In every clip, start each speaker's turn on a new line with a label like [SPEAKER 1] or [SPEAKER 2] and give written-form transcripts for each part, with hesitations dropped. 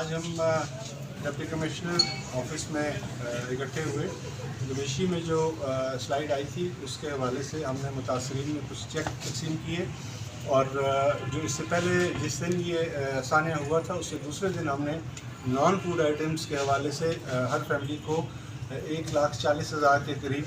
[SPEAKER 1] آج ہم deputy commissioner office میں اکٹھے ہوئے. دمشقی میں جو سلائیڈ آئی تھی اس کے حوالے سے ہم نے متاثرین میں کچھ چیک تقسیم کیے, اور جو اس سے پہلے جس دن یہ سانحہ ہوا تھا اس سے دوسرے دن ہم نے نان فوڈ آئٹمس کے حوالے سے ہر فیملی کو 1,40,000 کے قریب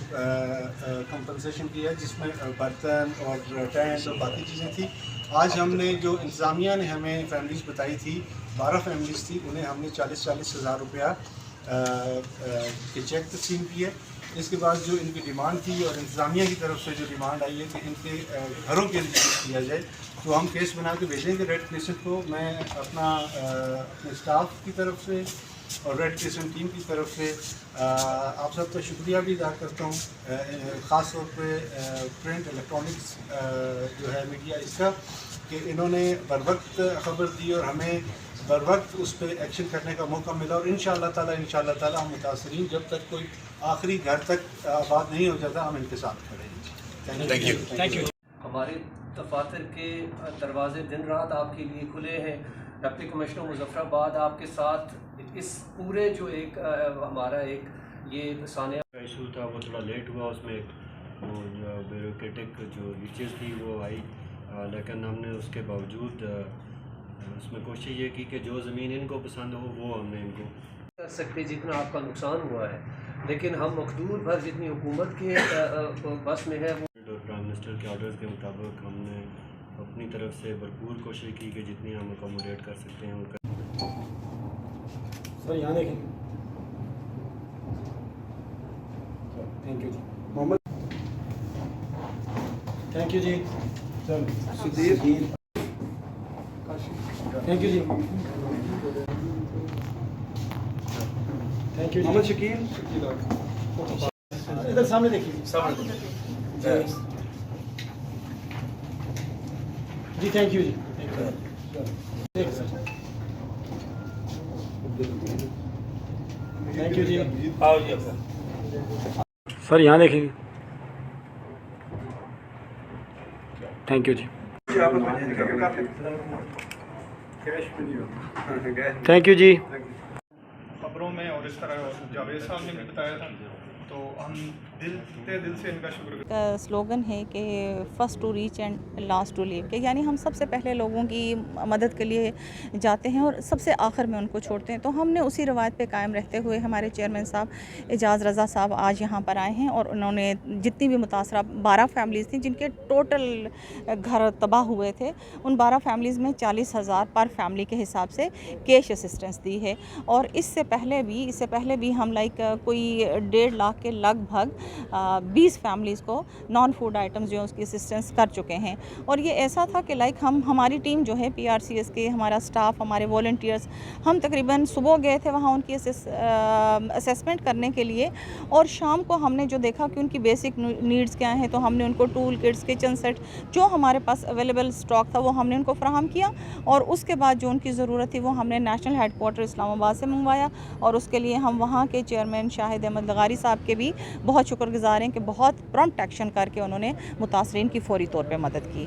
[SPEAKER 1] کمپنسیشن کیا ہے, جس میں برتن اور ٹینٹ اور باقی چیزیں تھیں. آج ہم نے جو انتظامیہ نے ہمیں فیملیز بتائی تھی, 12 فیملیز تھی, انہیں ہم نے 40,000 روپیہ کے چیک تقسیم کیے. اس کے بعد جو ان کی ڈیمانڈ تھی اور انتظامیہ کی طرف سے جو ڈیمانڈ آئی ہے کہ ان کے گھروں کے لیے کیا جائے, تو ہم کیس بنا کے بھیجیں گے ریڈ کریسنٹ کو. میں اپنے اسٹاف کی طرف سے اور ریڈ کریسنٹ ٹیم کی طرف سے آپ سب کا شکریہ بھی ادا کرتا ہوں, خاص طور پہ پرنٹ الیکٹرانکس جو ہے میڈیا اس کا, کہ انہوں نے بر وقت خبر دی اور ہمیں بر وقت اس پہ ایکشن کرنے کا موقع ملا. اور انشاءاللہ تعالی ہم متاثرین جب تک کوئی آخری گھر تک آباد نہیں ہو جاتا ہم ان کے ساتھ کھڑے ہیں.
[SPEAKER 2] Thank you.
[SPEAKER 3] ہمارے دفاتر کے دروازے دن رات آپ کے لیے کھلے ہیں. ڈپٹی کمشنر مظفر آباد آپ کے ساتھ اس پورے جو ایک ہمارا ایک یہ سانحہ
[SPEAKER 2] ایشو تھا وہ تھوڑا لیٹ ہوا, اس میں وہ بیوروکریٹک جو گلیچز تھی وہ آئی, لیکن ہم نے اس کے باوجود اس میں کوشش یہ کی کہ جو زمین ان کو پسند ہو وہ ہم نے ان کو
[SPEAKER 3] کر سکتے جتنا آپ کا نقصان ہوا ہے, لیکن ہم مقدور بھر جتنی حکومت کے بس میں ہے
[SPEAKER 2] اور پرائم منسٹر کے آرڈرز کے مطابق ہم نے اپنی طرف سے بھرپور کوشش کی کہ جتنی ہم اکوموڈیٹ کر سکتے ہیں.
[SPEAKER 4] سر یہاں دیکھیں. تھینک یو جی. محمد تھینک یو جی. سر سدیر تھینک یو جی. Thank you Muhammad Shakeel. ادھر سامنے دیکھیے. جی تھینک یو جی. تھینک یو جی. سر یہاں دیکھیں گے. تھینک یو جی. تھینک یو جی.
[SPEAKER 5] خبروں میں اور اس طرح جاوید صاحب نے بھی بتایا تھا, تو ہم دل سے ان کا شکر
[SPEAKER 6] کا سلوگن ہے کہ first to reach and last to leave, کہ یعنی ہم سب سے پہلے لوگوں کی مدد کے لیے جاتے ہیں اور سب سے آخر میں ان کو چھوڑتے ہیں. تو ہم نے اسی روایت پہ قائم رہتے ہوئے ہمارے چیئرمین صاحب اعجاز رضا صاحب آج یہاں پر آئے ہیں, اور انہوں نے جتنی بھی متاثرہ 12 فیملیز تھیں جن کے ٹوٹل گھر تباہ ہوئے تھے, ان 12 فیملیز میں 40,000 پر فیملی کے حساب سے کیش اسسٹنس دی ہے. اور اس سے پہلے بھی ہم کوئی 1.5 لاکھ کے لگ بھگ 20 فیملیز کو نان فوڈ آئٹمز جو اس کی اسسٹنس کر چکے ہیں. اور یہ ایسا تھا کہ ہماری ٹیم جو ہے PRCS کے, ہمارا سٹاف, ہمارے والنٹیئرز, ہم تقریباً صبح گئے تھے وہاں ان کی اسیسمنٹ کرنے کے لیے, اور شام کو ہم نے جو دیکھا کہ ان کی بیسک نیڈز کیا ہیں, تو ہم نے ان کو ٹول کٹس, کچن سیٹ جو ہمارے پاس اویلیبل اسٹاک تھا وہ ہم نے ان کو فراہم کیا. اور اس کے بعد جو ان کی ضرورت تھی وہ ہم نے نیشنل ہیڈ کوارٹر اسلام آباد سے منگوایا, اور اس کے لیے ہم وہاں کے چیئرمین شاہد احمد لغاری صاحب کے بھی بہت شکر گزار ہیں کہ بہت پرompt ایکشن کر کے انہوں نے متاثرین کی فوری طور پہ مدد کی.